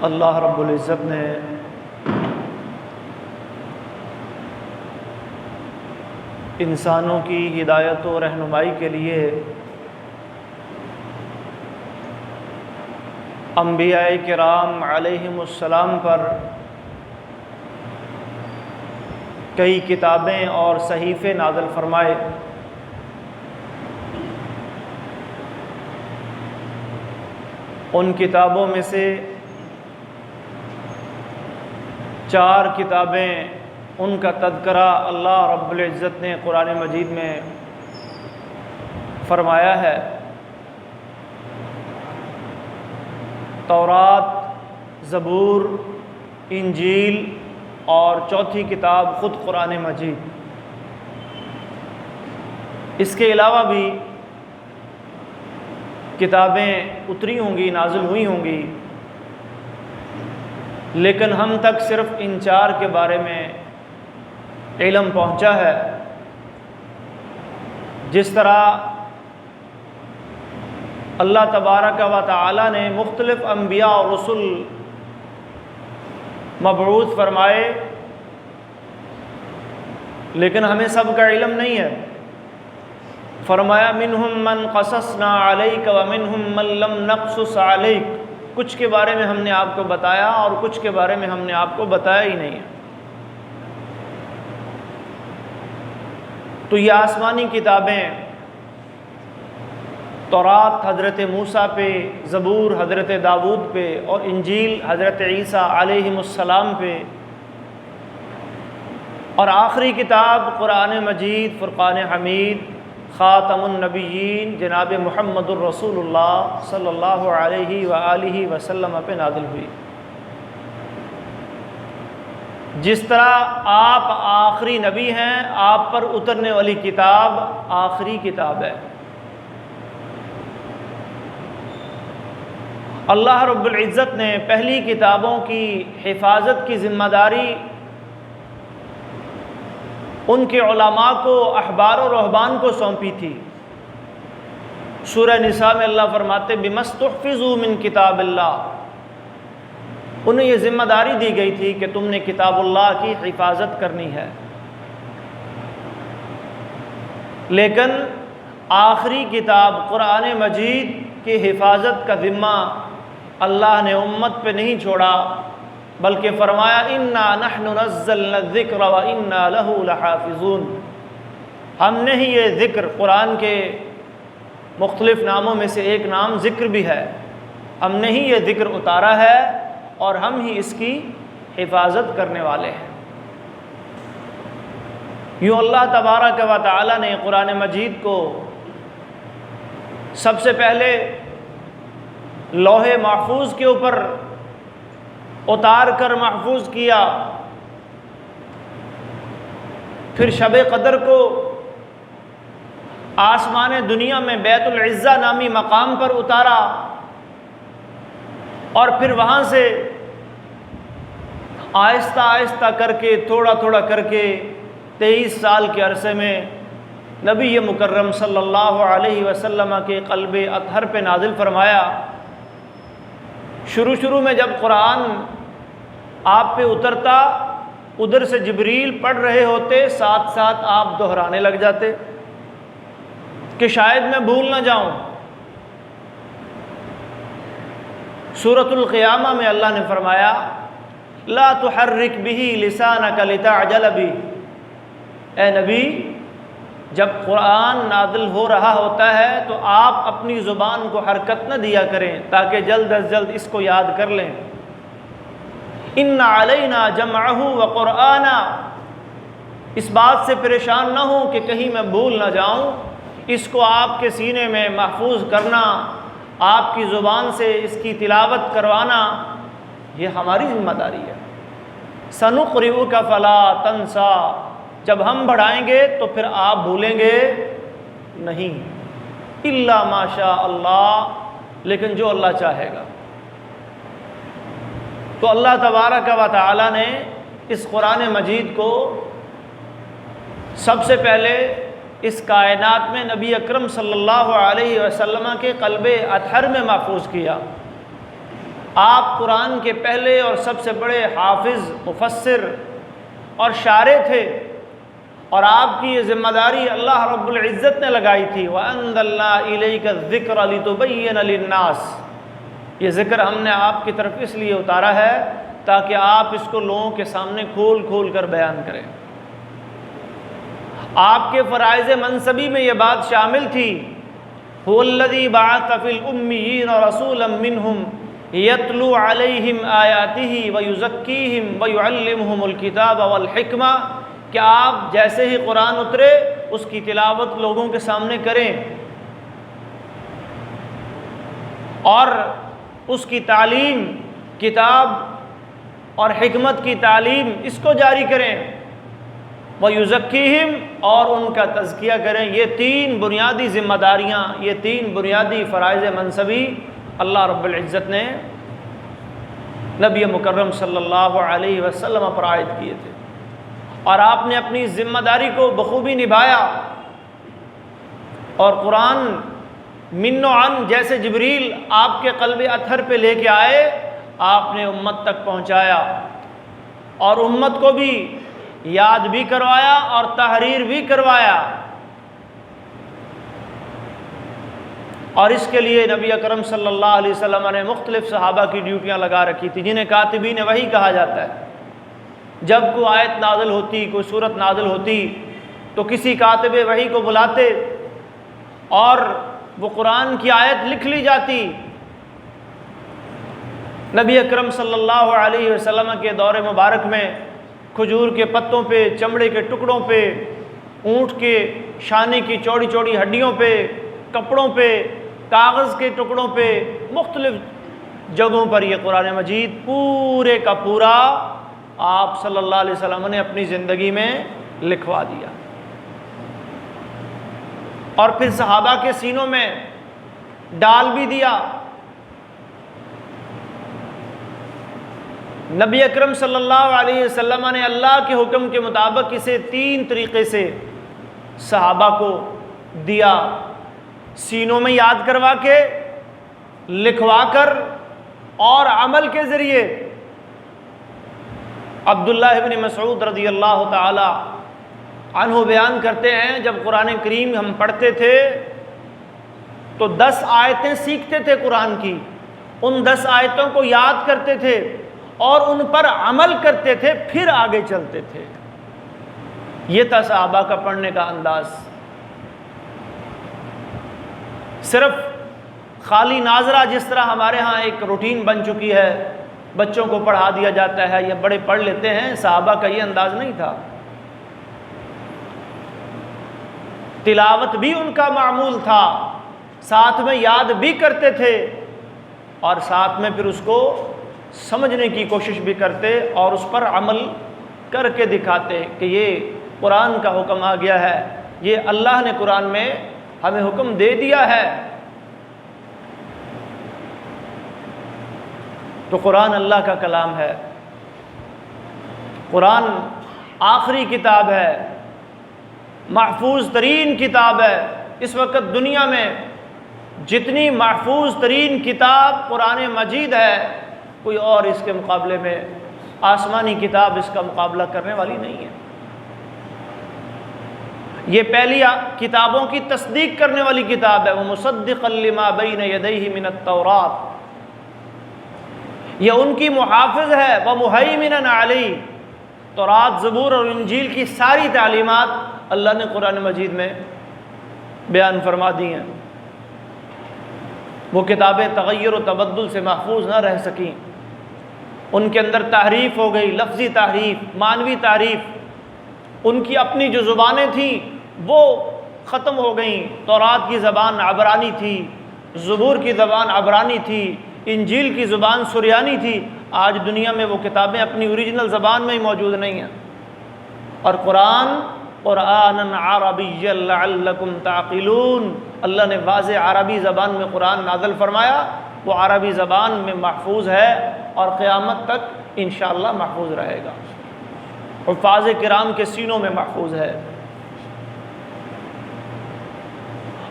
اللہ رب العزت نے انسانوں کی ہدایت و رہنمائی کے لیے انبیاء کرام علیہم السلام پر کئی کتابیں اور صحیفے نازل فرمائے۔ ان کتابوں میں سے 4 کتابیں ان کا تذکرہ اللہ رب العزت نے قرآن مجید میں فرمایا ہے۔ تورات، زبور، انجیل اور چوتھی کتاب خود قرآن مجید۔ اس کے علاوہ بھی کتابیں اتری ہوں گی، نازل ہوئی ہوں گی، لیکن ہم تک صرف ان 4 کے بارے میں علم پہنچا ہے۔ جس طرح اللہ تبارک و تعالی نے مختلف انبیاء اور رسل مبعوث فرمائے، لیکن ہمیں سب کا علم نہیں ہے۔ فرمایا منہم من قصصنا علیک ومنہم من لم نقصص علیک، کچھ کے بارے میں ہم نے آپ کو بتایا اور کچھ کے بارے میں ہم نے آپ کو بتایا ہی نہیں ہے۔ تو یہ آسمانی کتابیں تورات حضرت موسیٰ پہ، زبور حضرت داؤد پہ، اور انجیل حضرت عیسیٰ علیہم السلام پہ، اور آخری کتاب قرآن مجید فرقان حمید خاتم النبیین جناب محمد الرسول اللہ صلی اللہ علیہ وآلہ وسلم پہ نازل ہوئی۔ جس طرح آپ آخری نبی ہیں، آپ پر اترنے والی کتاب آخری کتاب ہے۔ اللہ رب العزت نے پہلی کتابوں کی حفاظت کی ذمہ داری ان کے علماء کو، احبار و رہبان کو سونپی تھی۔ سورہ نساء میں اللہ فرماتے بِمَسْتُحْفِظُوا مِن کتاب اللہ، انہیں یہ ذمہ داری دی گئی تھی کہ تم نے کتاب اللہ کی حفاظت کرنی ہے۔ لیکن آخری کتاب قرآن مجید کی حفاظت کا ذمہ اللہ نے امت پہ نہیں چھوڑا، بلکہ فرمایا اِنَّا نَحْنُ نَزَّلْنَا الذِّكْرَ وَإِنَّا لَهُ لَحَافِظُونَ، ہم نے ہی یہ ذکر، قرآن کے مختلف ناموں میں سے ایک نام ذکر بھی ہے، ہم نے ہی یہ ذکر اتارا ہے اور ہم ہی اس کی حفاظت کرنے والے ہیں۔ یوں اللہ تبارک و تعالی نے قرآن مجید کو سب سے پہلے لوح محفوظ کے اوپر اتار کر محفوظ کیا، پھر شب قدر کو آسمان دنیا میں بیت العزہ نامی مقام پر اتارا، اور پھر وہاں سے آہستہ آہستہ کر کے، تھوڑا تھوڑا کر کے 23 سال کے عرصے میں نبی مکرم صلی اللہ علیہ وسلم کے قلب اطہر پہ نازل فرمایا۔ شروع میں جب قرآن آپ پہ اترتا، ادھر سے جبریل پڑھ رہے ہوتے، ساتھ ساتھ آپ دہرانے لگ جاتے کہ شاید میں بھول نہ جاؤں۔ سورۃ القیامہ میں اللہ نے فرمایا لا تحرک بہ لسانک لتعجل بہ، اے نبی جب قرآن نازل ہو رہا ہوتا ہے تو آپ اپنی زبان کو حرکت نہ دیا کریں تاکہ جلد از جلد اس کو یاد کر لیں۔ ان علینا جمعہ وقرآنہ، اس بات سے پریشان نہ ہوں کہ کہیں میں بھول نہ جاؤں، اس کو آپ کے سینے میں محفوظ کرنا، آپ کی زبان سے اس کی تلاوت کروانا، یہ ہماری ذمہ داری ہے۔ سنقرئک فلا تنسا، جب ہم بڑھائیں گے تو پھر آپ بھولیں گے نہیں، الا ما شاء اللہ، لیکن جو اللہ چاہے گا۔ تو اللہ تبارک و تعالی نے اس قرآن مجید کو سب سے پہلے اس کائنات میں نبی اکرم صلی اللہ علیہ وسلم کے قلب اطہر میں محفوظ کیا، آپ قرآن کے پہلے اور سب سے بڑے حافظ، مفسر اور شارح تھے، اور آپ کی یہ ذمہ داری اللہ رب العزت نے لگائی تھی۔ وَأَنزَلْنَا إِلَيْكَ الذِّكْرَ لِتُبَيِّنَ لِلنَّاسِ، یہ ذکر ہم نے آپ کی طرف اس لیے اتارا ہے تاکہ آپ اس کو لوگوں کے سامنے کھول کھول کر بیان کریں۔ آپ کے فرائض منصبی میں یہ بات شامل تھی، هُوَ الَّذِي بَعَثَ فِي الْأُمِّيِّينَ رَسُولًا مِّنْهُمْ يَتْلُو عَلَيْهِمْ آيَاتِهِ وَيُزَكِّيهِمْ وَيُعَلِّمُهُمُ الْكِتَابَ وَالْحِكْمَةَ، کہ آپ جیسے ہی قرآن اترے اس کی تلاوت لوگوں کے سامنے کریں اور اس کی تعلیم، کتاب اور حکمت کی تعلیم اس کو جاری کریں، وَيُزَكِّيهِمْ اور ان کا تزکیہ کریں۔ یہ تین بنیادی ذمہ داریاں، یہ تین بنیادی فرائض منصبی اللہ رب العزت نے نبی مکرم صلی اللہ علیہ وسلم پر عائد کیے تھے، اور آپ نے اپنی ذمہ داری کو بخوبی نبھایا، اور قرآن من و عن جیسے جبریل آپ کے قلب اطہر پہ لے کے آئے، آپ نے امت تک پہنچایا، اور امت کو بھی یاد بھی کروایا اور تحریر بھی کروایا۔ اور اس کے لیے نبی اکرم صلی اللہ علیہ وسلم نے مختلف صحابہ کی ڈیوٹیاں لگا رکھی تھی، جنہیں کاتبین وحی کہا جاتا ہے۔ جب کوئی آیت نازل ہوتی، کوئی سورت نازل ہوتی، تو کسی کاتب وحی کو بلاتے اور وہ قرآن کی آیت لکھ لی جاتی۔ نبی اکرم صلی اللہ علیہ وسلم کے دور مبارک میں کھجور کے پتوں پہ، چمڑے کے ٹکڑوں پہ، اونٹ کے شانے کی چوڑی چوڑی ہڈیوں پہ، کپڑوں پہ، کاغذ کے ٹکڑوں پہ، مختلف جگہوں پر یہ قرآن مجید پورے کا پورا آپ صلی اللہ علیہ وسلم نے اپنی زندگی میں لکھوا دیا، اور پھر صحابہ کے سینوں میں ڈال بھی دیا۔ نبی اکرم صلی اللہ علیہ وسلم نے اللہ کے حکم کے مطابق اسے تین طریقے سے صحابہ کو دیا، سینوں میں یاد کروا کے، لکھوا کر، اور عمل کے ذریعے۔ عبداللہ ابن مسعود رضی اللہ تعالی عنہ بیان کرتے ہیں، جب قرآن کریم ہم پڑھتے تھے تو 10 آیتیں سیکھتے تھے قرآن کی، ان 10 آیتوں کو یاد کرتے تھے اور ان پر عمل کرتے تھے، پھر آگے چلتے تھے۔ یہ تھا صحابہ کا پڑھنے کا انداز۔ صرف خالی ناظرہ جس طرح ہمارے ہاں ایک روٹین بن چکی ہے، بچوں کو پڑھا دیا جاتا ہے یا بڑے پڑھ لیتے ہیں، صحابہ کا یہ انداز نہیں تھا۔ تلاوت بھی ان کا معمول تھا، ساتھ میں یاد بھی کرتے تھے، اور ساتھ میں پھر اس کو سمجھنے کی کوشش بھی کرتے اور اس پر عمل کر کے دکھاتے کہ یہ قرآن کا حکم آ گیا ہے، یہ اللہ نے قرآن میں ہمیں حکم دے دیا ہے۔ تو قرآن اللہ کا کلام ہے، قرآن آخری کتاب ہے، محفوظ ترین کتاب ہے۔ اس وقت دنیا میں جتنی محفوظ ترین کتاب قرآن مجید ہے، کوئی اور اس کے مقابلے میں آسمانی کتاب اس کا مقابلہ کرنے والی نہیں ہے۔ یہ پہلی کتابوں کی تصدیق کرنے والی کتاب ہے، وَمُصَدِّقًا لِمَا بَيْنَ يَدَيْهِ مِنَ التَّوْرَاةِ، یہ ان کی محافظ ہے، وَمُهَيْمِنًا عَلَيْهِ، تورات، زبور اور انجیل کی ساری تعلیمات اللہ نے قرآن مجید میں بیان فرما دی ہیں۔ وہ کتابیں تغیر و تبدل سے محفوظ نہ رہ سکیں، ان کے اندر تحریف ہو گئی، لفظی تحریف، معنوی تحریف، ان کی اپنی جو زبانیں تھیں وہ ختم ہو گئیں۔ تورات کی زبان عبرانی تھی، زبور کی زبان عبرانی تھی، انجیل کی زبان سریانی تھی۔ آج دنیا میں وہ کتابیں اپنی اوریجنل زبان میں ہی موجود نہیں ہیں، اور قرآنًا عربیًّا لعلکم تعقلون، اللہ نے واضح عربی زبان میں قرآن نازل فرمایا، وہ عربی زبان میں محفوظ ہے اور قیامت تک انشاءاللہ محفوظ رہے گا، حفاظ کرام کے سینوں میں محفوظ ہے،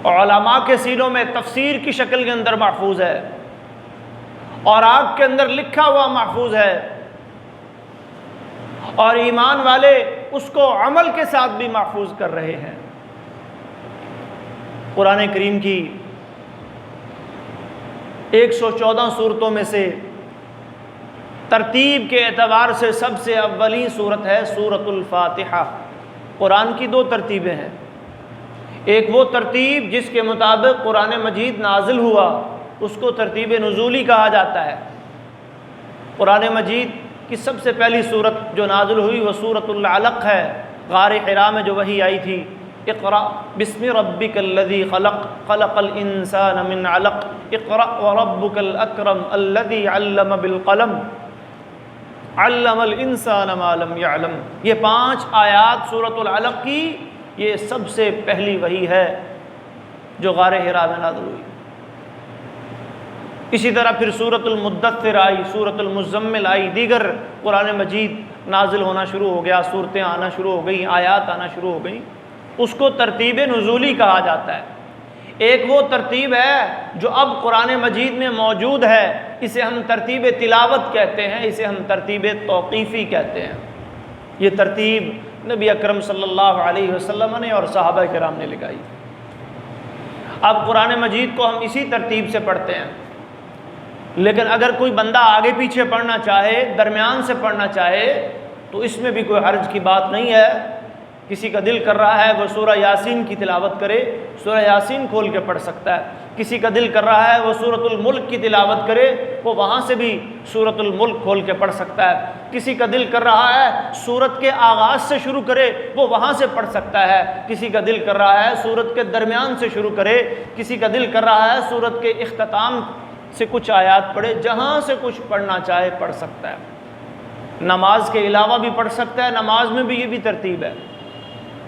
اور علماء کے سینوں میں تفسیر کی شکل کے اندر محفوظ ہے، اور آگ کے اندر لکھا ہوا محفوظ ہے، اور ایمان والے اس کو عمل کے ساتھ بھی محفوظ کر رہے ہیں۔ قرآن کریم کی 114 صورتوں میں سے ترتیب کے اعتبار سے سب سے اولین صورت ہے سورۃ الفاتحہ۔ قرآن کی دو ترتیبیں ہیں، ایک وہ ترتیب جس کے مطابق قرآن مجید نازل ہوا، اس کو ترتیب نزولی کہا جاتا ہے۔ قرآن مجید کی سب سے پہلی صورت جو نازل ہوئی وہ سورۃ العلق ہے، غار حرا میں جو وحی آئی تھی، اقرأ بسم ربک الذی خلق خلق الانسان من علق اقرأ وربک الاکرم الذی علم بالقلم علم الانسان ما لم يعلم۔ یہ 5 آیات سورۃ العلق کی یہ سب سے پہلی وحی ہے جو غار حرا میں نازل ہوئی۔ اسی طرح پھر سورۃ المدثر آئی، سورۃ المزمل آئی، دیگر قرآن مجید نازل ہونا شروع ہو گیا، صورتیں آنا شروع ہو گئیں، آیات آنا شروع ہو گئیں۔ اس کو ترتیب نزولی کہا جاتا ہے۔ ایک وہ ترتیب ہے جو اب قرآن مجید میں موجود ہے، اسے ہم ترتیب تلاوت کہتے ہیں، اسے ہم ترتیب توقیفی کہتے ہیں۔ یہ ترتیب نبی اکرم صلی اللہ علیہ وسلم نے اور صحابہ کرام نے لگائی۔ اب قرآن مجید کو ہم اسی ترتیب سے پڑھتے ہیں، لیکن اگر کوئی بندہ آگے پیچھے پڑھنا چاہے، درمیان سے پڑھنا چاہے، تو اس میں بھی کوئی حرج کی بات نہیں ہے۔ کسی کا دل کر رہا ہے وہ سورہ یاسین کی تلاوت کرے، سورہ یاسین کھول کے پڑھ سکتا ہے۔ کسی کا دل کر رہا ہے وہ سورۃ الملک کی تلاوت کرے، وہ وہاں سے بھی سورۃ الملک کھول کے پڑھ سکتا ہے۔ کسی کا دل کر رہا ہے سورت کے آغاز سے شروع کرے، وہ وہاں سے پڑھ سکتا ہے۔ کسی کا دل کر رہا ہے سورت کے درمیان سے شروع کرے، کسی کا دل کر رہا ہے سورت کے اختتام سے کچھ آیات پڑھے، جہاں سے کچھ پڑھنا چاہے پڑھ سکتا ہے۔ نماز کے علاوہ بھی پڑھ سکتا ہے، نماز میں بھی یہ بھی ترتیب ہے،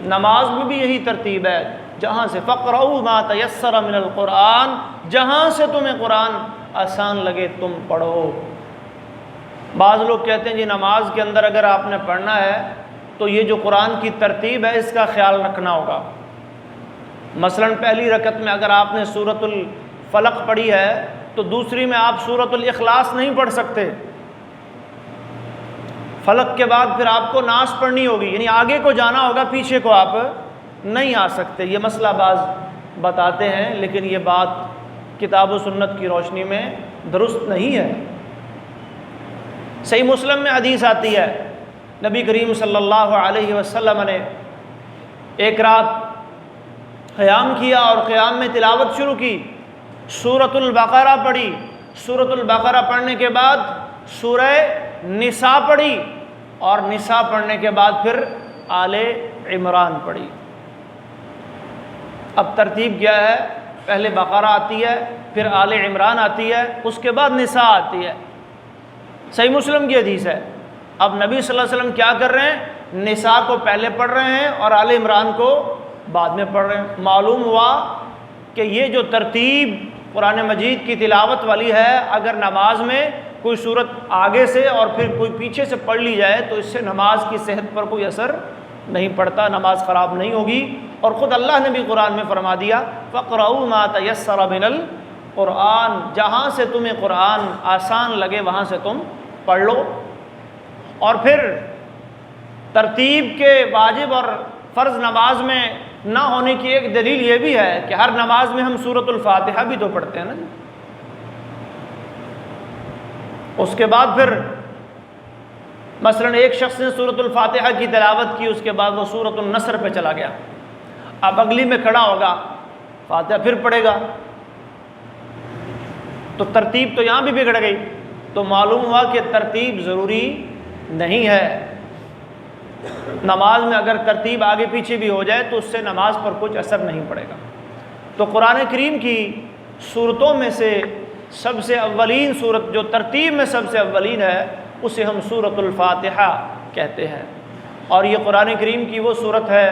نماز میں بھی یہی ترتیب ہے، جہاں سے فقرؤوا ما تیسر من القرآن، جہاں سے تمہیں قرآن آسان لگے تم پڑھو۔ بعض لوگ کہتے ہیں جی نماز کے اندر اگر آپ نے پڑھنا ہے تو یہ جو قرآن کی ترتیب ہے اس کا خیال رکھنا ہوگا۔ مثلا پہلی رکعت میں اگر آپ نے سورۃ الفلق پڑھی ہے تو دوسری میں آپ سورۃ الاخلاص نہیں پڑھ سکتے، فلق کے بعد پھر آپ کو ناس پڑھنی ہوگی، یعنی آگے کو جانا ہوگا، پیچھے کو آپ نہیں آ سکتے۔ یہ مسئلہ بعض بتاتے ہیں، لیکن یہ بات کتاب و سنت کی روشنی میں درست نہیں ہے۔ صحیح مسلم میں حدیث آتی ہے، نبی کریم صلی اللہ علیہ وسلم نے ایک رات قیام کیا اور قیام میں تلاوت شروع کی، سورۃ البقرہ پڑھی، سورۃ البقرہ پڑھنے کے بعد سورہ نساء پڑھی، اور نساء پڑھنے کے بعد پھر آل عمران پڑھی۔ اب ترتیب کیا ہے؟ پہلے بقرہ آتی ہے، پھر آل عمران آتی ہے، اس کے بعد نساء آتی ہے۔ صحیح مسلم کی حدیث ہے۔ اب نبی صلی اللہ علیہ وسلم کیا کر رہے ہیں؟ نساء کو پہلے پڑھ رہے ہیں اور آل عمران کو بعد میں پڑھ رہے ہیں۔ معلوم ہوا کہ یہ جو ترتیب قرآن مجید کی تلاوت والی ہے، اگر نماز میں کوئی صورت آگے سے اور پھر کوئی پیچھے سے پڑھ لی جائے تو اس سے نماز کی صحت پر کوئی اثر نہیں پڑتا، نماز خراب نہیں ہوگی۔ اور خود اللہ نے بھی قرآن میں فرما دیا فَقْرَؤُوا مَا تَيَسَّرَ مِنَ الْقُرْآنِ، جہاں سے تمہیں قرآن آسان لگے وہاں سے تم پڑھ لو۔ اور پھر ترتیب کے واجب اور فرض نماز میں نہ ہونے کی ایک دلیل یہ بھی ہے کہ ہر نماز میں ہم سورۃ الفاتحہ بھی تو پڑھتے ہیں نا۔ اس کے بعد پھر مثلا ایک شخص نے سورۃ الفاتحہ کی تلاوت کی، اس کے بعد وہ سورۃ النصر پہ چلا گیا، اب اگلی میں کھڑا ہوگا، فاتحہ پھر پڑھے گا، تو ترتیب تو یہاں بھی بگڑ گئی۔ تو معلوم ہوا کہ ترتیب ضروری نہیں ہے۔ نماز میں اگر ترتیب آگے پیچھے بھی ہو جائے تو اس سے نماز پر کچھ اثر نہیں پڑے گا۔ تو قرآن کریم کی صورتوں میں سے سب سے اولین صورت جو ترتیب میں سب سے اولین ہے اسے ہم سورۃ الفاتحہ کہتے ہیں۔ اور یہ قرآن کریم کی وہ صورت ہے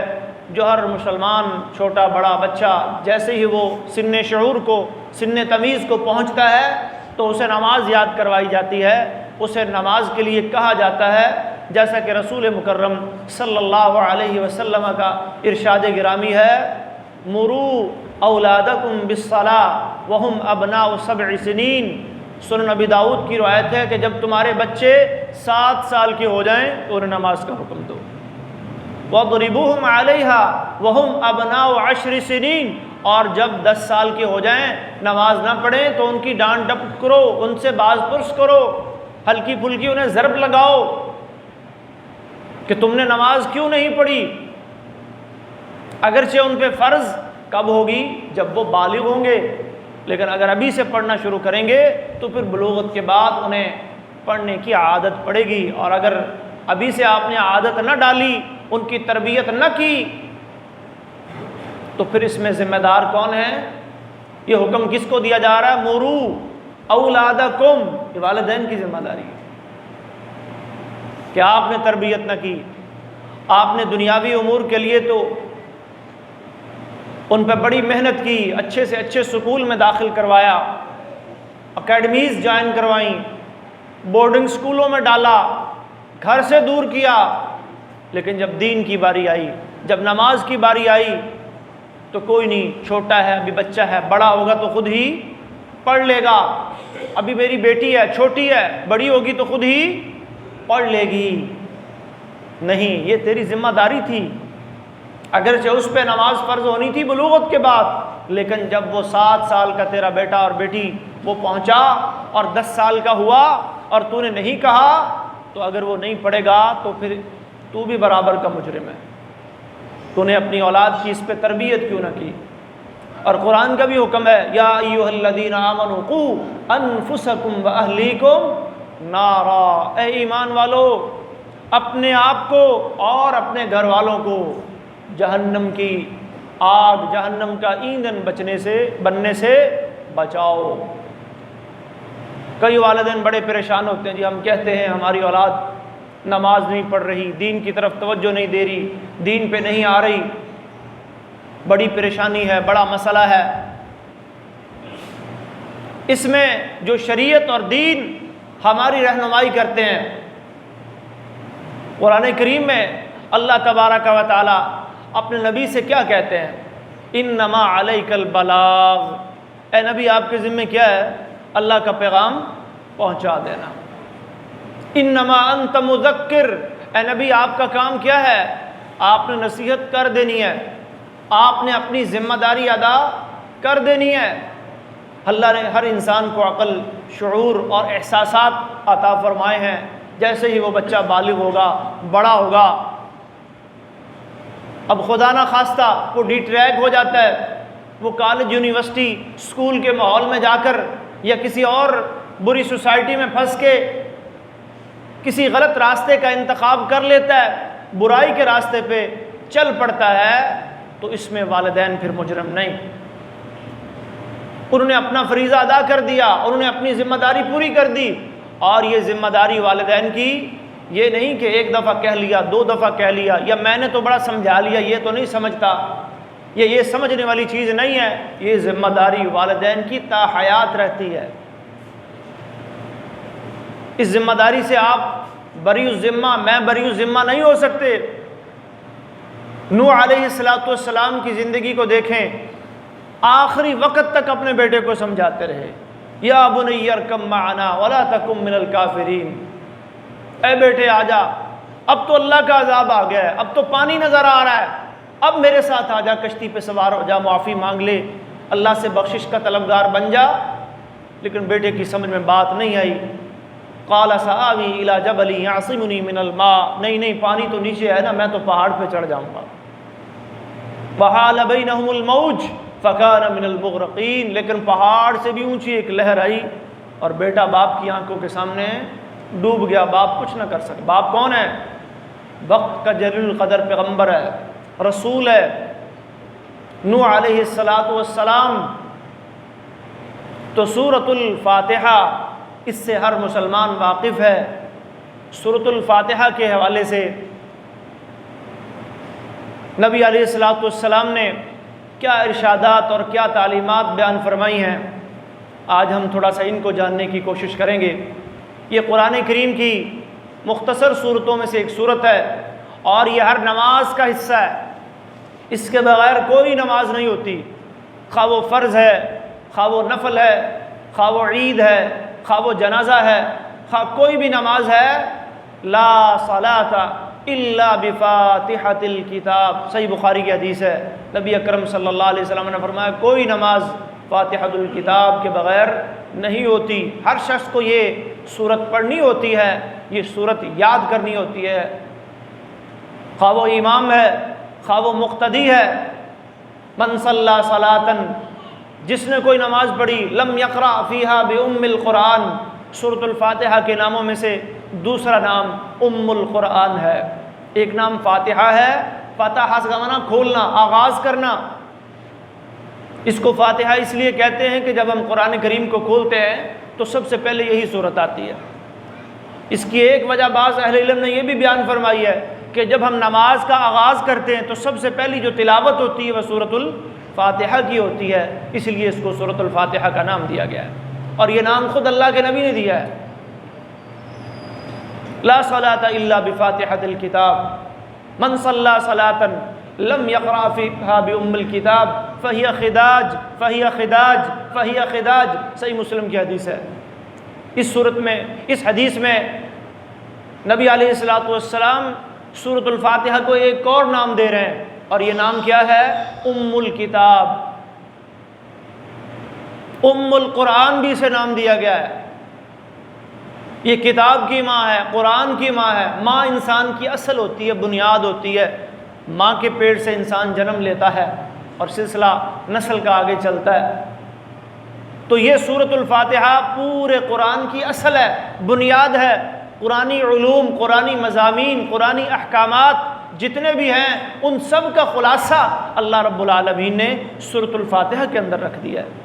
جو ہر مسلمان چھوٹا بڑا بچہ جیسے ہی وہ سن شعور کو، سن تمیز کو پہنچتا ہے تو اسے نماز یاد کروائی جاتی ہے، اسے نماز کے لیے کہا جاتا ہے، جیسا کہ رسول مکرم صلی اللہ علیہ وسلم کا ارشاد گرامی ہے مروا اولادکم بالصلاۃ وهم ابناء 7 سنین، سنن ابی داؤد کی روایت ہے کہ جب تمہارے بچے 7 سال کے ہو جائیں تو انہیں نماز کا حکم دو۔ وَاضْرِبُوهُمْ عَلَيْهَا وَهُمْ أَبْنَاءُ 10 سِنِينَ، اور جب 10 سال کے ہو جائیں نماز نہ پڑھیں تو ان کی ڈانٹ ڈپٹ کرو، ان سے باز پرس کرو، ہلکی پھلکی انہیں ضرب لگاؤ کہ تم نے نماز کیوں نہیں پڑھی، اگرچہ ان پہ فرض کب ہوگی؟ جب وہ بالغ ہوں گے، لیکن اگر ابھی سے پڑھنا شروع کریں گے تو پھر بلوغت کے بعد انہیں پڑھنے کی عادت پڑے گی، اور اگر ابھی سے آپ نے عادت نہ ڈالی، ان کی تربیت نہ کی، تو پھر اس میں ذمہ دار کون ہے؟ یہ حکم کس کو دیا جا رہا ہے؟ مرو اولادکم، یہ والدین کی ذمہ داری ہے کہ آپ نے تربیت نہ کی، آپ نے دنیاوی امور کے لیے تو ان پہ بڑی محنت کی، اچھے سے اچھے سکول میں داخل کروایا، اکیڈمیز جوائن کروائیں، بورڈنگ سکولوں میں ڈالا، گھر سے دور کیا، لیکن جب دین کی باری آئی، جب نماز کی باری آئی تو کوئی نہیں، چھوٹا ہے، ابھی بچہ ہے، بڑا ہوگا تو خود ہی پڑھ لے گا، ابھی میری بیٹی ہے، چھوٹی ہے، بڑی ہوگی تو خود ہی پڑھ لے گی۔ نہیں، یہ تیری ذمہ داری تھی، اگرچہ اس پہ نماز فرض ہونی تھی بلوغت کے بعد، لیکن جب وہ 7 سال کا تیرا بیٹا اور بیٹی وہ پہنچا اور 10 سال کا ہوا اور تو نے نہیں کہا، تو اگر وہ نہیں پڑھے گا تو پھر تو بھی برابر کا مجرم ہے، تو نے اپنی اولاد کی اس پہ تربیت کیوں نہ کی؟ اور قرآن کا بھی حکم ہے، یا ایھا الذین آمنوا قوا انفسکم واہلیکم نارا، اے ایمان والو اپنے آپ کو اور اپنے گھر والوں کو جہنم کی آگ، جہنم کا ایندھن بننے سے بچاؤ۔ کئی والدین بڑے پریشان ہوتے ہیں، جی ہم کہتے ہیں ہماری اولاد نماز نہیں پڑھ رہی، دین کی طرف توجہ نہیں دے رہی، دین پہ نہیں آ رہی، بڑی پریشانی ہے، بڑا مسئلہ ہے۔ اس میں جو شریعت اور دین ہماری رہنمائی کرتے ہیں، قرآن کریم میں اللہ تبارک و تعالی اپنے نبی سے کیا کہتے ہیں؟ انما علیک البلاغ، اے نبی آپ کے ذمہ کیا ہے؟ اللہ کا پیغام پہنچا دینا۔ انما انت مذکر، اے نبی آپ کا کام کیا ہے؟ آپ نے نصیحت کر دینی ہے، آپ نے اپنی ذمہ داری ادا کر دینی ہے۔ اللہ نے ہر انسان کو عقل، شعور اور احساسات عطا فرمائے ہیں، جیسے ہی وہ بچہ بالغ ہوگا، بڑا ہوگا، اب خدا نہ خواستہ وہ ڈی ٹریک ہو جاتا ہے، وہ کالج، یونیورسٹی، اسکول کے ماحول میں جا کر یا کسی اور بری سوسائٹی میں پھنس کے کسی غلط راستے کا انتخاب کر لیتا ہے، برائی کے راستے پہ چل پڑتا ہے، تو اس میں والدین پھر مجرم نہیں، انہوں نے اپنا فریضہ ادا کر دیا، انہوں نے اپنی ذمہ داری پوری کر دی۔ اور یہ ذمہ داری والدین کی یہ نہیں کہ ایک دفعہ کہہ لیا، 2 دفعہ کہہ لیا، یا میں نے تو بڑا سمجھا لیا، یہ تو نہیں سمجھتا، یہ سمجھنے والی چیز نہیں ہے، یہ ذمہ داری والدین کی تا حیات رہتی ہے۔ اس ذمہ داری سے آپ بری الذمہ، میں بری الذمہ نہیں ہو سکتے۔ نوح علیہ السلام کی زندگی کو دیکھیں، آخری وقت تک اپنے بیٹے کو سمجھاتے رہے، یا بنی ارکب معنا ولا تکن من الکافرین، اے بیٹے آ جا، اب تو اللہ کا عذاب آ گیا ہے، اب تو پانی نظر آ رہا ہے، اب میرے ساتھ آ جا، کشتی پہ سوار ہو جا، معافی مانگ لے، اللہ سے بخشش کا طلبگار بن جا۔ لیکن بیٹے کی سمجھ میں بات نہیں آئی۔ قال سآوی الی جبل یعصمنی من الماء، نہیں پانی تو نیچے ہے نا، میں تو پہاڑ پہ چڑھ جاؤں گا۔ وحال بینہم الموج فکان من المغرقین، لیکن پہاڑ سے بھی اونچی ایک لہر آئی اور بیٹا باپ کی آنکھوں کے سامنے ڈوب گیا، باپ کچھ نہ کر سکے۔ باپ کون ہے؟ وقت کا جلیل القدر پیغمبر ہے، رسول ہے، نوح علیہ السلام۔ تو سورۃ الفاتحہ اس سے ہر مسلمان واقف ہے۔ سورۃ الفاتحہ کے حوالے سے نبی علیہ السلام نے کیا ارشادات اور کیا تعلیمات بیان فرمائی ہیں، آج ہم تھوڑا سا ان کو جاننے کی کوشش کریں گے۔ یہ قرآن کریم کی مختصر صورتوں میں سے ایک صورت ہے، اور یہ ہر نماز کا حصہ ہے، اس کے بغیر کوئی نماز نہیں ہوتی، خواہ وہ فرض ہے، خواہ وہ نفل ہے، خواہ وہ عید ہے، خواہ وہ جنازہ ہے، خواہ کوئی بھی نماز ہے، لا صلاۃ الا بفاتحۃ الکتاب، صحیح بخاری کی حدیث ہے، نبی اکرم صلی اللہ علیہ وسلم نے فرمایا کوئی نماز فاتحۃ الکتاب کے بغیر نہیں ہوتی۔ ہر شخص کو یہ سورت پڑھنی ہوتی ہے، یہ سورت یاد کرنی ہوتی ہے، خواہ وہ امام ہے، خواہ وہ مقتدی ہے۔ من صلی صلاۃً، جس نے کوئی نماز پڑھی، لم یقرأ فیہا بأم القرآن، سورۃ الفاتحہ کے ناموں میں سے دوسرا نام ام القرآن ہے۔ ایک نام فاتحہ ہے، فاتحہ کا معنی کھولنا، آغاز کرنا۔ اس کو فاتحہ اس لیے کہتے ہیں کہ جب ہم قرآن کریم کو کھولتے ہیں تو سب سے پہلے یہی صورت آتی ہے۔ اس کی ایک وجہ بعض اہل علم نے یہ بھی بیان فرمائی ہے کہ جب ہم نماز کا آغاز کرتے ہیں تو سب سے پہلی جو تلاوت ہوتی ہے وہ سورۃ الفاتحہ کی ہوتی ہے، اس لیے اس کو سورۃ الفاتحہ کا نام دیا گیا ہے، اور یہ نام خود اللہ کے نبی نے دیا ہے۔ لا صلاۃ الا بفاتحۃ الکتاب، من صلی صلاۃً لم یقرأ فیہا بأم الکتاب فہی خداج فہی خداج فہی خداج، صحیح مسلم کی حدیث ہے۔ اس صورت میں، اس حدیث میں نبی علیہ الصلوۃ والسلام سورۃ الفاتحہ کو ایک اور نام دے رہے ہیں، اور یہ نام کیا ہے؟ ام الکتاب۔ ام القرآن بھی اسے نام دیا گیا ہے۔ یہ کتاب کی ماں ہے، قرآن کی ماں ہے۔ ماں انسان کی اصل ہوتی ہے، بنیاد ہوتی ہے۔ ماں کے پیٹ سے انسان جنم لیتا ہے اور سلسلہ نسل کا آگے چلتا ہے۔ تو یہ سورۃ الفاتحہ پورے قرآن کی اصل ہے، بنیاد ہے۔ قرآنی علوم، قرآنی مضامین، قرآنی احکامات جتنے بھی ہیں ان سب کا خلاصہ اللہ رب العالمین نے سورۃ الفاتحہ کے اندر رکھ دیا ہے۔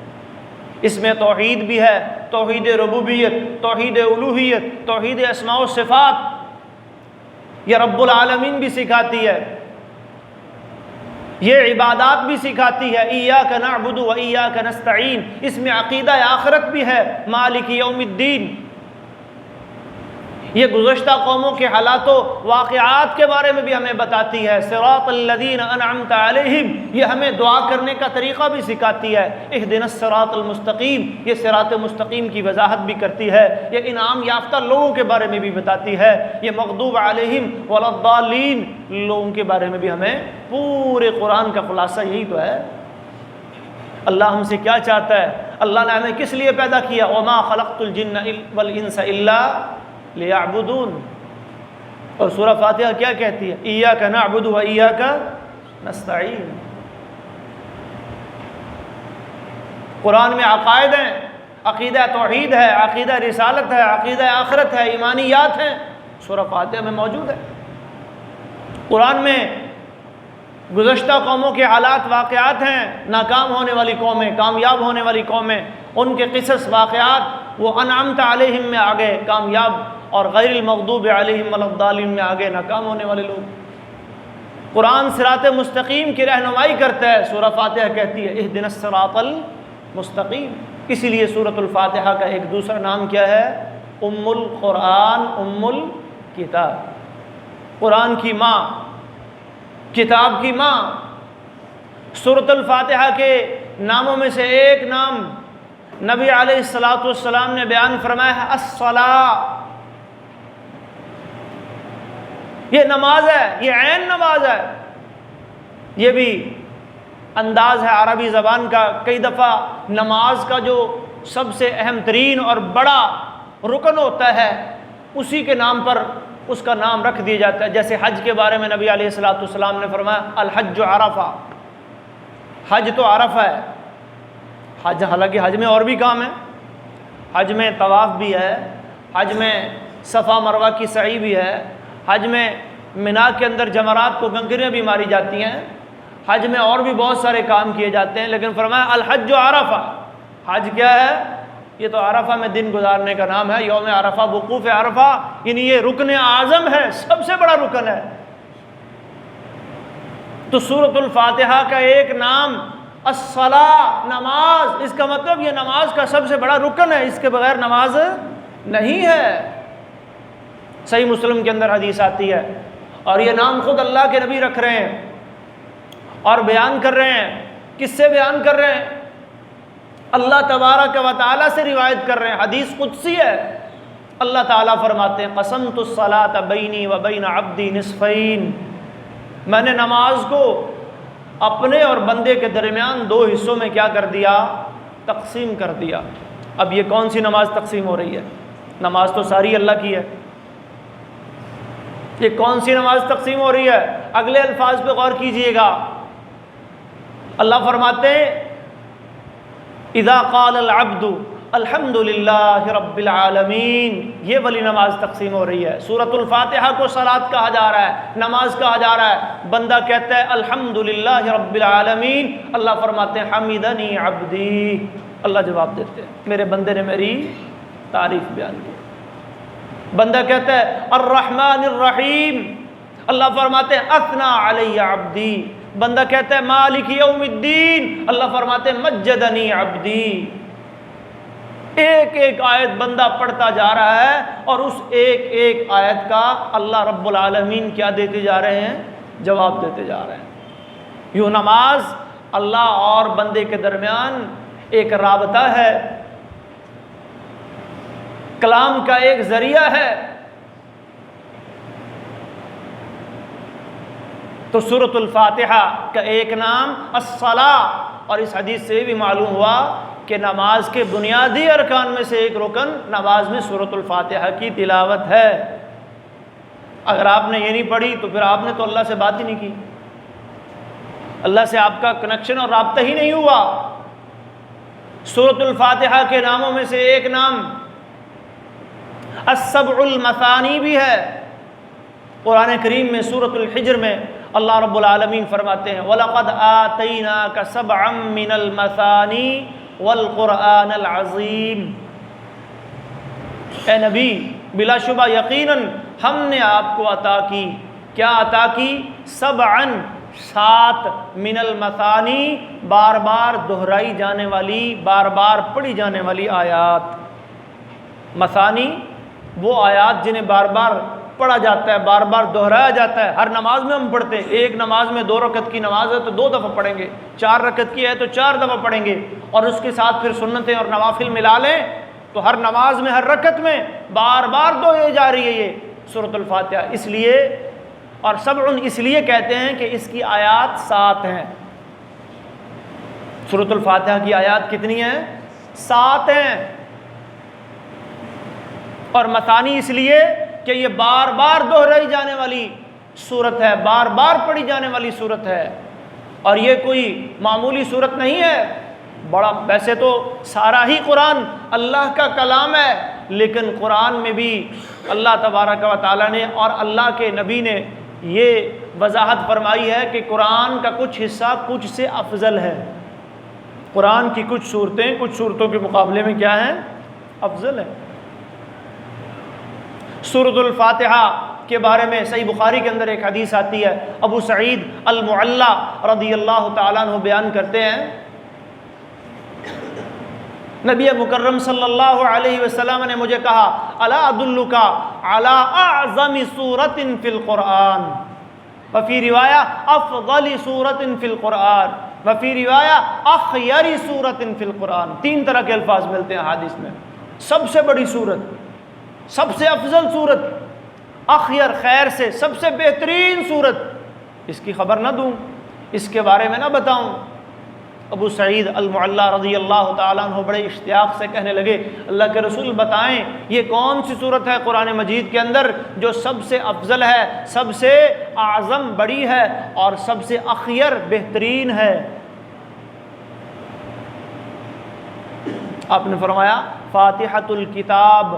اس میں توحید بھی ہے، توحید ربوبیت، توحید الوہیت، توحید اسماء و صفات، یہ رب العالمین بھی سکھاتی ہے، یہ عبادات بھی سکھاتی ہے، ایاک نعبد و ایاک نستعین۔ اس میں عقیدہ آخرت بھی ہے، مالک یوم الدین۔ یہ گزشتہ قوموں کے حالات و واقعات کے بارے میں بھی ہمیں بتاتی ہے، صراط الذین انعمت علیہم، یہ ہمیں دعا کرنے کا طریقہ بھی سکھاتی ہے، اہدنا الصراط المستقیم، یہ صراط مستقیم کی وضاحت بھی کرتی ہے، یہ انعام یافتہ لوگوں کے بارے میں بھی بتاتی ہے، یہ مغضوب علیہم ولا الضالین لوگوں کے بارے میں بھی ہمیں پورے قرآن کا خلاصہ یہی تو ہے۔ اللہ ہم سے کیا چاہتا ہے؟ اللہ نے ہمیں کس لیے پیدا کیا؟ وما خلقت الجن والانس الا لیعبدون۔ اور سورہ فاتحہ کیا کہتی ہے؟ ایاک نعبد و ایاک نستعین۔ قرآن میں عقائد ہیں، عقیدہ توحید ہے، عقیدہ رسالت ہے، عقیدہ آخرت ہے، ایمانیات ہیں، سورہ فاتحہ میں موجود ہے۔ قرآن میں گزشتہ قوموں کے حالات واقعات ہیں، ناکام ہونے والی قومیں، کامیاب ہونے والی قومیں، ان کے قصص واقعات، وہ انعمت علیہم میں آگے کامیاب، اور غیر المغضوب علیہم ولا الضالین میں آگے ناکام ہونے والے لوگ۔ قرآن صراط مستقیم کی رہنمائی کرتا ہے، سورہ فاتحہ کہتی ہے اہدنا الصراط المستقیم۔ اسی لیے سورۃ الفاتحہ کا ایک دوسرا نام کیا ہے؟ ام القرآن، ام الکتاب، قرآن کی ماں، کتاب کی ماں۔ سورۃ الفاتحہ کے ناموں میں سے ایک نام نبی علیہ الصلوۃ والسلام نے بیان فرمایا ہے، الصلاۃ۔ یہ نماز ہے، یہ عین نماز ہے۔ یہ بھی انداز ہے عربی زبان کا، کئی دفعہ نماز کا جو سب سے اہم ترین اور بڑا رکن ہوتا ہے اسی کے نام پر اس کا نام رکھ دیا جاتا ہے۔ جیسے حج کے بارے میں نبی علیہ الصلوۃ والسلام نے فرمایا الحج عرفہ، حج تو عرفہ ہے۔ حج، حالانکہ حج میں اور بھی کام ہے، حج میں طواف بھی ہے، حج میں صفا مروہ کی سعی بھی ہے، حج میں منا کے اندر جمرات کو کنکریاں بھی ماری جاتی ہیں، حج میں اور بھی بہت سارے کام کیے جاتے ہیں، لیکن فرمایا الحج عرفہ، حج کیا ہے؟ یہ تو عرفہ میں دن گزارنے کا نام ہے، یوم عرفہ، وقوف عرفہ، یعنی یہ رکن اعظم ہے، سب سے بڑا رکن ہے۔ تو سورۃ الفاتحہ کا ایک نام الصلاۃ، نماز، اس کا مطلب یہ نماز کا سب سے بڑا رکن ہے، اس کے بغیر نماز نہیں ہے۔ صحیح مسلم کے اندر حدیث آتی ہے، اور یہ نام خود اللہ کے نبی رکھ رہے ہیں اور بیان کر رہے ہیں۔ کس سے بیان کر رہے ہیں؟ اللہ تبارک و تعالیٰ سے روایت کر رہے ہیں، حدیث قدسی ہے۔ اللہ تعالیٰ فرماتے ہیں قسمت الصلاۃ بینی و بین عبدی نصفین، میں نے نماز کو اپنے اور بندے کے درمیان دو حصوں میں کیا کر دیا؟ تقسیم کر دیا۔ اب یہ کون سی نماز تقسیم ہو رہی ہے؟ نماز تو ساری اللہ کی ہے، یہ کون سی نماز تقسیم ہو رہی ہے؟ اگلے الفاظ پہ غور کیجئے گا، اللہ فرماتے ہیں اذا قال العبد الحمد للہ رب العالمین، یہ والی نماز تقسیم ہو رہی ہے۔ سورۃ الفاتحہ کو صلاۃ کہا جا رہا ہے، نماز کہا جا رہا ہے، بندہ کہتا ہے الحمد للہ رب العالمین، اللہ فرماتے ہیں حمدنی عبدی، اللہ جواب دیتے ہیں میرے بندے نے میری تعریف بیان کی۔ بندہ کہتا ہے الرحمن الرحیم، اللہ فرماتے ہیں اثنا علی عبدی، بندہ کہتا ہے مالک یوم الدین، اللہ فرماتے ہیں مجدنی عبدی۔ ایک ایک آیت بندہ پڑھتا جا رہا ہے اور اس ایک ایک آیت کا اللہ رب العالمین کیا دیتے جا رہے ہیں؟ جواب دیتے جا رہے ہیں۔ یوں نماز اللہ اور بندے کے درمیان ایک رابطہ ہے، کلام کا ایک ذریعہ ہے۔ تو سورۃ الفاتحہ کا ایک نام الصلاۃ، اور اس حدیث سے بھی معلوم ہوا کہ نماز کے بنیادی ارکان میں سے ایک رکن نماز میں سورۃ الفاتحہ کی تلاوت ہے۔ اگر آپ نے یہ نہیں پڑھی تو پھر آپ نے تو اللہ سے بات ہی نہیں کی، اللہ سے آپ کا کنیکشن اور رابطہ ہی نہیں ہوا۔ سورۃ الفاتحہ کے ناموں میں سے ایک نام السبع المثانی بھی ہے۔ قرآن کریم میں سورۃ الحجر میں اللہ رب العالمین فرماتے ہیں وَلَقَدْ آتَيْنَاكَ سَبْعًا مِّنَ الْمَثَانِي وَالْقُرْآنَ الْعَظِيمِ، اے نبی بلا شبہ یقیناً ہم نے آپ کو عطا کی، کیا عطا کی؟ سبعاً، 7 من المثانی، بار بار دہرائی جانے والی، بار بار پڑھی جانے والی آیات۔ مثانی وہ آیات جنہیں بار بار پڑھا جاتا ہے، بار بار دہرایا جاتا ہے۔ ہر نماز میں ہم پڑھتے ہیں، ایک نماز میں 2 رکعت کی نماز ہے تو 2 دفعہ پڑھیں گے، 4 رکعت کی ہے تو 4 دفعہ پڑھیں گے، اور اس کے ساتھ پھر سنتیں اور نوافل ملا لیں تو ہر نماز میں ہر رکعت میں بار بار دہرائی جا رہی ہے یہ سورۃ الفاتحہ۔ اس لیے اور سبع اس لیے کہتے ہیں کہ اس کی آیات 7 ہیں۔ سورۃ الفاتحہ کی آیات کتنی ہیں؟ 7 ہیں۔ اور مثانی اس لیے کہ یہ بار بار دہرائی جانے والی سورت ہے، بار بار پڑھی جانے والی سورت ہے، اور یہ کوئی معمولی سورت نہیں ہے۔ بڑا ویسے تو سارا ہی قرآن اللہ کا کلام ہے، لیکن قرآن میں بھی اللہ تبارک و تعالیٰ نے اور اللہ کے نبی نے یہ وضاحت فرمائی ہے کہ قرآن کا کچھ حصہ کچھ سے افضل ہے۔ قرآن کی کچھ صورتیں کچھ صورتوں کے مقابلے میں کیا ہیں؟ افضل ہیں۔ سورۃ الفاتحہ کے بارے میں صحیح بخاری کے اندر ایک حدیث آتی ہے، ابو سعید المعلی رضی اللہ تعالیٰ عنہ بیان کرتے ہیں نبی مکرم صلی اللہ علیہ وسلم نے مجھے کہا الا ادلک علی اعظم سورۃ فی القرآن وفی روایہ افضل سورۃ فی القرآن وفی روایہ اخیر سورۃ فی القرآن۔ 3 طرح کے الفاظ ملتے ہیں حدیث میں، سب سے بڑی سورت، سب سے افضل سورت، اخیر خیر سے سب سے بہترین سورت، اس کی خبر نہ دوں، اس کے بارے میں نہ بتاؤں؟ ابو سعید المعلی رضی اللہ تعالیٰ عنہ بڑے اشتیاق سے کہنے لگے اللہ کے رسول بتائیں یہ کون سی سورت ہے قرآن مجید کے اندر جو سب سے افضل ہے، سب سے اعظم بڑی ہے اور سب سے اخیر بہترین ہے؟ آپ نے فرمایا فاتحۃ الکتاب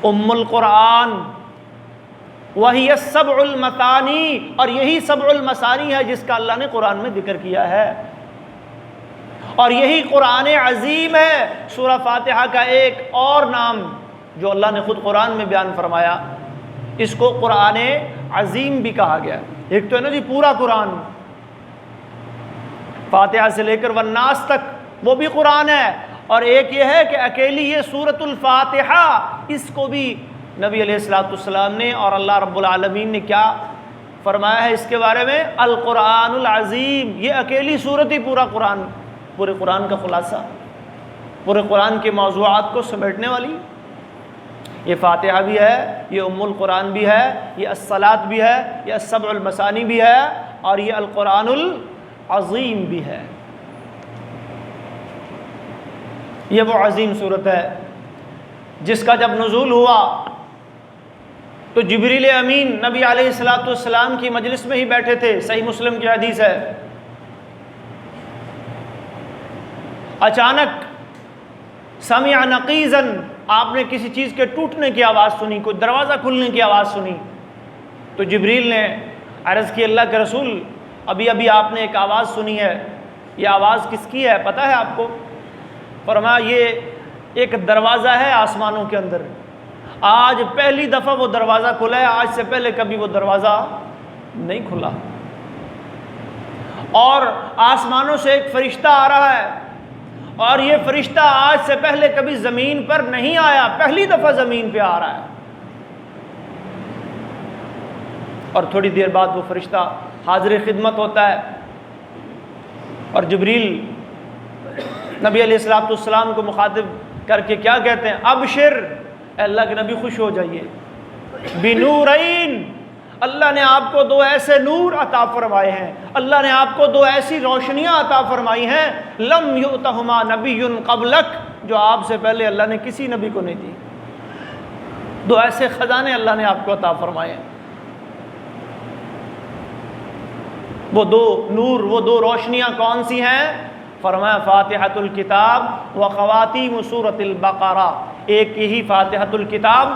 ام القرآن وہی السبع المثانی، اور یہی سبع المثانی ہے جس کا اللہ نے قرآن میں ذکر کیا ہے، اور یہی قرآن عظیم ہے۔ سورہ فاتحہ کا ایک اور نام جو اللہ نے خود قرآن میں بیان فرمایا، اس کو قرآن عظیم بھی کہا گیا۔ ایک تو ہے نا جی پورا قرآن، فاتحہ سے لے کر والناس تک وہ بھی قرآن ہے، اور ایک یہ ہے کہ اکیلی یہ سورۃ الفاتحہ، اس کو بھی نبی علیہ السلام نے اور اللہ رب العالمین نے کیا فرمایا ہے اس کے بارے میں؟ القرآن العظیم، یہ اکیلی سورت ہی پورا قرآن پورے قرآن کا خلاصہ، پورے قرآن کے موضوعات کو سمیٹنے والی۔ یہ فاتحہ بھی ہے، یہ ام القرآن بھی ہے، یہ الصلاۃ بھی ہے، یہ السبع المثانی بھی ہے، اور یہ القرآن العظیم بھی ہے۔ یہ وہ عظیم صورت ہے جس کا جب نزول ہوا تو جبریل امین نبی علیہ الصلاۃ والسلام کی مجلس میں ہی بیٹھے تھے، صحیح مسلم کی حدیث ہے۔ اچانک سمع نقیزا، آپ نے کسی چیز کے ٹوٹنے کی آواز سنی، کوئی دروازہ کھلنے کی آواز سنی، تو جبریل نے عرض کی اللہ کے رسول ابھی ابھی آپ نے ایک آواز سنی ہے، یہ آواز کس کی ہے پتہ ہے آپ کو؟ فرمایا یہ ایک دروازہ ہے آسمانوں کے اندر، آج پہلی دفعہ وہ دروازہ کھلا ہے، آج سے پہلے کبھی وہ دروازہ نہیں کھلا، اور آسمانوں سے ایک فرشتہ آ رہا ہے، اور یہ فرشتہ آج سے پہلے کبھی زمین پر نہیں آیا، پہلی دفعہ زمین پہ آ رہا ہے۔ اور تھوڑی دیر بعد وہ فرشتہ حاضر خدمت ہوتا ہے، اور جبریل نبی علیہ الصلوۃ والسلام کو مخاطب کر کے کیا کہتے ہیں؟ ابشر، اے اللہ کے نبی خوش ہو جائیے، بنورین، اللہ نے آپ کو دو ایسے نور عطا فرمائے ہیں، اللہ نے آپ کو دو ایسی روشنیاں عطا فرمائی ہیں، لم یؤتہما نبی قبلک، جو آپ سے پہلے اللہ نے کسی نبی کو نہیں دی۔ دو ایسے خزانے اللہ نے آپ کو عطا فرمائے ہیں۔ وہ دو نور، وہ دو روشنیاں کون سی ہیں؟ فرمایا فاتحۃ الکتاب و خواتیم سورۃ البقرہ، ایک یہی فاتحۃ الکتاب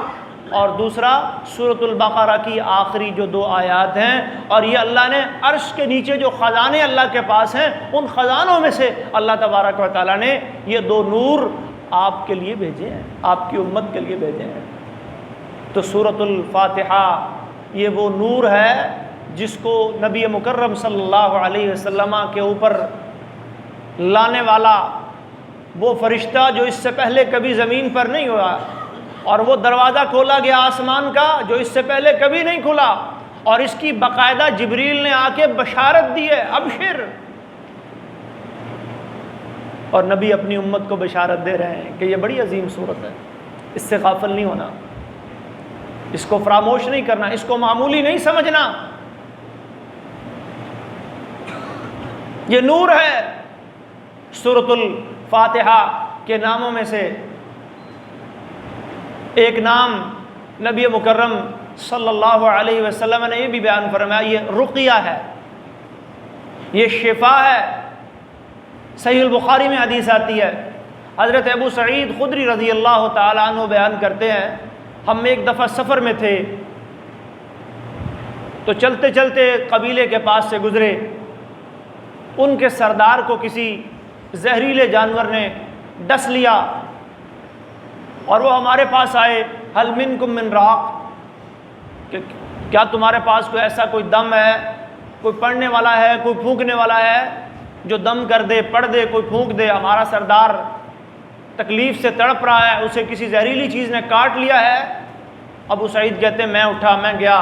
اور دوسرا سورۃ البقرہ کی آخری جو دو آیات ہیں، اور یہ اللہ نے عرش کے نیچے جو خزانے اللہ کے پاس ہیں ان خزانوں میں سے اللہ تبارک و تعالیٰ نے یہ دو نور آپ کے لیے بھیجے ہیں، آپ کی امت کے لیے بھیجے ہیں۔ تو سورۃ الفاتحہ یہ وہ نور ہے جس کو نبی مکرم صلی اللہ علیہ وسلم کے اوپر لانے والا وہ فرشتہ جو اس سے پہلے کبھی زمین پر نہیں ہوا، اور وہ دروازہ کھولا گیا آسمان کا جو اس سے پہلے کبھی نہیں کھلا، اور اس کی باقاعدہ جبریل نے آ کے بشارت دی ہے، ابشر، اور نبی اپنی امت کو بشارت دے رہے ہیں کہ یہ بڑی عظیم صورت ہے، اس سے غافل نہیں ہونا، اس کو فراموش نہیں کرنا، اس کو معمولی نہیں سمجھنا۔ یہ نور ہے۔ سورۃ الفاتحہ کے ناموں میں سے ایک نام نبی مکرم صلی اللہ علیہ وسلم نے یہ بھی بیان فرمایا، یہ رقیہ ہے، یہ شفا ہے۔ صحیح البخاری میں حدیث آتی ہے، حضرت ابو سعید خدری رضی اللہ تعالیٰ عنہ بیان کرتے ہیں، ہم ایک دفعہ سفر میں تھے تو چلتے چلتے قبیلے کے پاس سے گزرے، ان کے سردار کو کسی زہریلے جانور نے ڈس لیا، اور وہ ہمارے پاس آئے، ہل منکم من راق، کہ کیا تمہارے پاس کوئی ایسا کوئی دم ہے، کوئی پڑھنے والا ہے، کوئی پھونکنے والا ہے جو دم کر دے، پڑھ دے، کوئی پھونک دے، ہمارا سردار تکلیف سے تڑپ رہا ہے، اسے کسی زہریلی چیز نے کاٹ لیا ہے۔ ابو سعید کہتے ہیں میں اٹھا، میں گیا،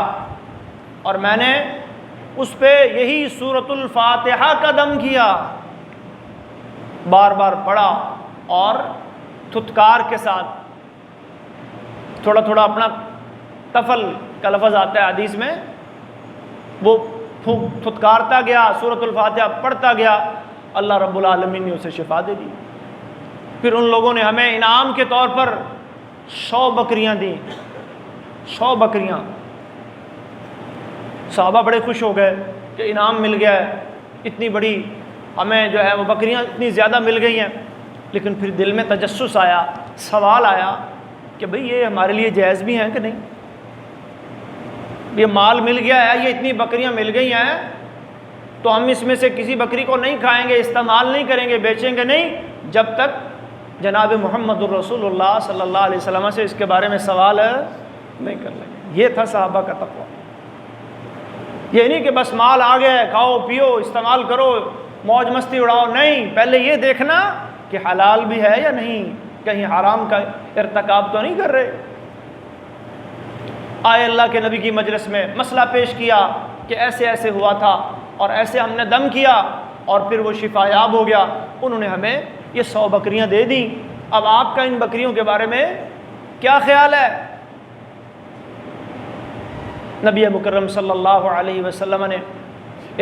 اور میں نے اس پہ یہی سورۃ الفاتحہ کا دم کیا، بار بار پڑھا، اور تھتکار کے ساتھ تھوڑا تھوڑا اپنا تفل کا لفظ آتا ہے حدیث میں، وہ تھتکارتا گیا، سورۃ الفاتحہ پڑھتا گیا، اللہ رب العالمین نے اسے شفا دے دی۔ پھر ان لوگوں نے ہمیں انعام کے طور پر 100 بکریاں دیں، 100 بکریاں۔ صحابہ بڑے خوش ہو گئے کہ انعام مل گیا ہے، اتنی بڑی ہمیں جو ہے وہ بکریاں اتنی زیادہ مل گئی ہیں۔ لیکن پھر دل میں تجسس آیا، سوال آیا کہ بھئی یہ ہمارے لیے جائز بھی ہیں کہ نہیں؟ یہ مال مل گیا ہے، یہ اتنی بکریاں مل گئی ہیں، تو ہم اس میں سے کسی بکری کو نہیں کھائیں گے، استعمال نہیں کریں گے، بیچیں گے نہیں، جب تک جناب محمد الرسول اللہ صلی اللہ علیہ وسلم سے اس کے بارے میں سوال نہیں کر لیں گے۔ یہ تھا صحابہ کا تقویٰ۔ یہ نہیں کہ بس مال آ گیا ہے، کھاؤ پیو استعمال کرو موج مستی اڑاؤ، نہیں، پہلے یہ دیکھنا کہ حلال بھی ہے یا نہیں، کہیں حرام کا ارتکاب تو نہیں کر رہے۔ آئے اللہ کے نبی کی مجلس میں مسئلہ پیش کیا کہ ایسے ایسے ہوا تھا اور ایسے ہم نے دم کیا اور پھر وہ شفا یاب ہو گیا۔ انہوں نے ہمیں یہ 100 بکریاں دے دیں، اب آپ کا ان بکریوں کے بارے میں کیا خیال ہے؟ نبی مکرم صلی اللہ علیہ وسلم نے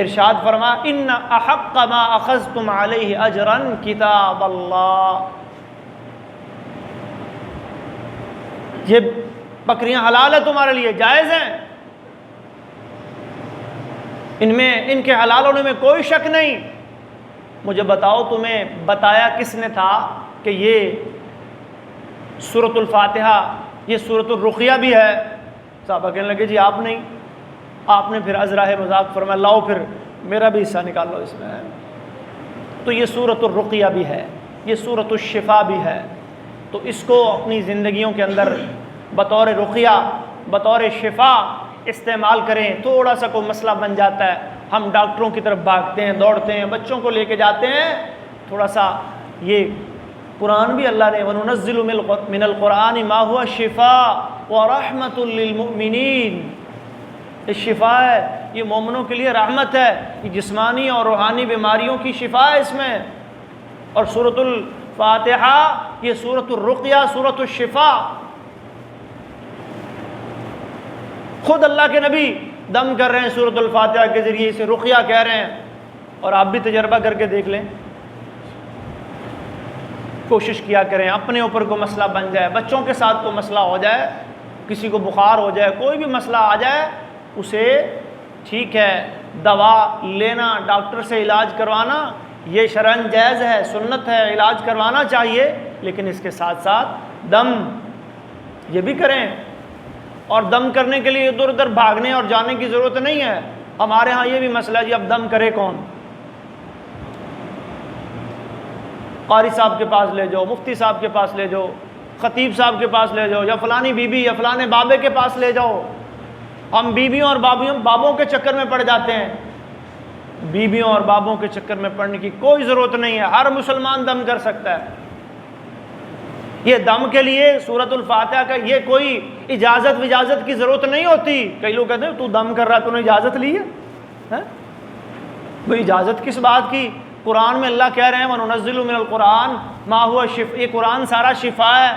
ارشاد فرمایا ان احق ما اخذتم علیہ اجرا کتاب اللہ، یہ بکریاں حلال ہے تمہارے لیے، جائز ہیں، ان کے حلال ہونے میں کوئی شک نہیں۔ مجھے بتاؤ تمہیں بتایا کس نے تھا کہ یہ سورۃ الفاتحہ، یہ سورۃ الرقیہ بھی ہے؟ صحابہ کہنے لگے جی آپ نہیں۔ آپ نے پھر ازراہ مذاق فرمایا لاؤ پھر میرا بھی حصہ نکال لو اس میں۔ تو یہ سورۃ الرقیہ بھی ہے، یہ سورۃ الشفا بھی ہے، تو اس کو اپنی زندگیوں کے اندر بطور رقیہ، بطور شفا استعمال کریں۔ تھوڑا سا کوئی مسئلہ بن جاتا ہے، ہم ڈاکٹروں کی طرف بھاگتے ہیں، دوڑتے ہیں، بچوں کو لے کے جاتے ہیں، تھوڑا سا یہ قرآن بھی اللہ نے وَنُنَزِّلُ مِنَ الْقُرْآنِ مَا هُوَ شِفَاءٌ وَرَحْمَةٌ لِّلْمُؤْمِنِينَ، یہ شفا ہے، یہ مومنوں کے لیے رحمت ہے، یہ جسمانی اور روحانی بیماریوں کی شفا ہے اس میں۔ اور سورۃ الفاتحہ یہ سورۃ الرقیہ، سورۃ الشفا، خود اللہ کے نبی دم کر رہے ہیں سورۃ الفاتحہ کے ذریعے، اسے رقیہ کہہ رہے ہیں، اور آپ بھی تجربہ کر کے دیکھ لیں، کوشش کیا کریں اپنے اوپر کوئی مسئلہ بن جائے، بچوں کے ساتھ کوئی مسئلہ ہو جائے، کسی کو بخار ہو جائے، کوئی بھی مسئلہ آ جائے، اسے ٹھیک ہے دوا لینا، ڈاکٹر سے علاج کروانا یہ شرعاً جائز ہے، سنت ہے، علاج کروانا چاہیے، لیکن اس کے ساتھ ساتھ دم یہ بھی کریں۔ اور دم کرنے کے لیے ادھر ادھر بھاگنے اور جانے کی ضرورت نہیں ہے۔ ہمارے ہاں یہ بھی مسئلہ ہے جی اب دم کرے کون؟ قاری صاحب کے پاس لے جاؤ، مفتی صاحب کے پاس لے جاؤ، خطیب صاحب کے پاس لے جاؤ، یا فلانی بی بی یا فلانے بابے کے پاس لے جاؤ۔ ہم بیویوں اور بابوں کے چکر میں پڑ جاتے ہیں۔ بیویوں اور بابوں کے چکر میں پڑنے کی کوئی ضرورت نہیں ہے، ہر مسلمان دم کر سکتا ہے۔ یہ دم کے لیے سورۃ الفاتحہ کا یہ کوئی اجازت کی ضرورت نہیں ہوتی۔ کئی لوگ کہتے ہیں تو دم کر رہا ہے، تو نے اجازت لی ہے؟ بھئی اجازت کس بات کی؟ قرآن میں اللہ کہہ رہے ہیں وَنُنَزِّلُ مِنَ الْقُرْآنِ مَا هُوَ شِفَاءٌ، یہ قرآن سارا شفا ہے۔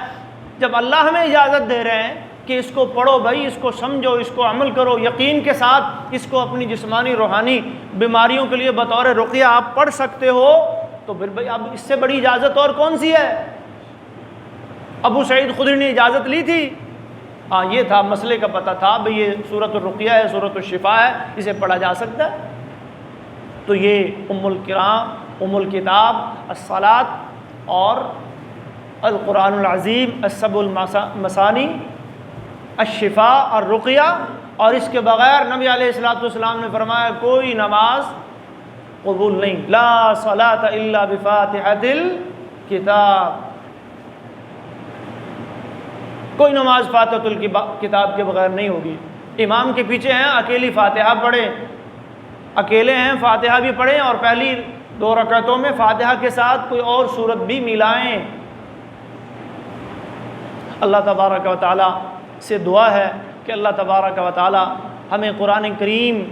جب اللہ ہمیں اجازت دے رہے ہیں کہ اس کو پڑھو بھائی، اس کو سمجھو، اس کو عمل کرو، یقین کے ساتھ اس کو اپنی جسمانی روحانی بیماریوں کے لیے بطور رقیہ آپ پڑھ سکتے ہو، تو پھر بھائی اب اس سے بڑی اجازت اور کون سی ہے؟ ابو سعید خدری نے اجازت لی تھی، ہاں یہ تھا مسئلے کا پتہ تھا بھئی یہ سورۃ الرقیہ ہے، سورۃ الشفا ہے، اسے پڑھا جا سکتا ہے۔ تو یہ ام الکتاب الصلاۃ اور القرآن العظیم السبع المثانی الشفا اور رقیہ، اور اس کے بغیر نبی علیہ الصلوۃ والسلام نے فرمایا کوئی نماز قبول نہیں، لا صلاۃ الا بفاتحۃ الکتاب، کوئی نماز فاتحۃ الکتاب کے بغیر نہیں ہوگی۔ امام کے پیچھے ہیں اکیلی فاتحہ پڑھیں، اکیلے ہیں فاتحہ بھی پڑھیں، اور پہلی 2 رکعتوں میں فاتحہ کے ساتھ کوئی اور سورت بھی ملائیں۔ اللہ تبارک و تعالی سے دعا ہے کہ اللہ تبارک و تعالی ہمیں قرآن کریم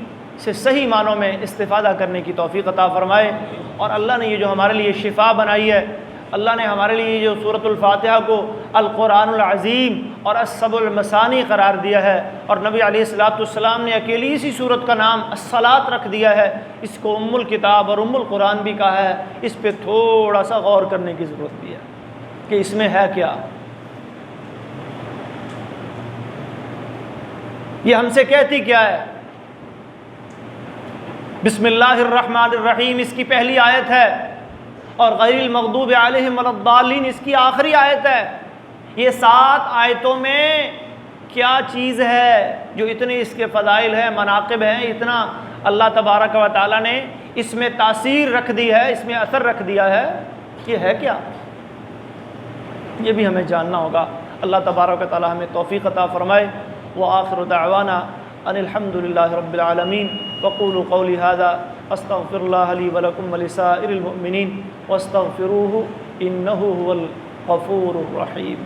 سے صحیح معنوں میں استفادہ کرنے کی توفیق عطا فرمائے، اور اللہ نے یہ جو ہمارے لیے شفا بنائی ہے، اللہ نے ہمارے لیے جو سورۃ الفاتحہ کو القرآن العظیم اور السبع المثانی قرار دیا ہے، اور نبی علیہ الصلوۃ والسلام نے اکیلی اسی سورت کا نام الصلاۃ رکھ دیا ہے، اس کو ام الکتاب اور ام القرآن بھی کہا ہے، اس پہ تھوڑا سا غور کرنے کی ضرورت بھی ہے کہ اس میں ہے کیا۔ یہ ہم سے کہتی کیا ہے؟ بسم اللہ الرحمن الرحیم اس کی پہلی آیت ہے، اور غیر المغضوب علیہم ولا الضالین اس کی آخری آیت ہے۔ یہ 7 آیتوں میں کیا چیز ہے جو اتنے اس کے فضائل ہیں، مناقب ہیں، اتنا اللہ تبارک و تعالیٰ نے اس میں تاثیر رکھ دی ہے، اس میں اثر رکھ دیا ہے، یہ ہے کیا؟ یہ بھی ہمیں جاننا ہوگا۔ اللہ تبارک و تعالیٰ ہمیں توفیق عطا فرمائے۔ وآخر دعوانا ان الحمد للہ رب العالمین، وقولوا قولی ھذا استغفر اللہ لی ولکم ولسائر المؤمنین واستغفروہ انہ هو الغفور الرحیم۔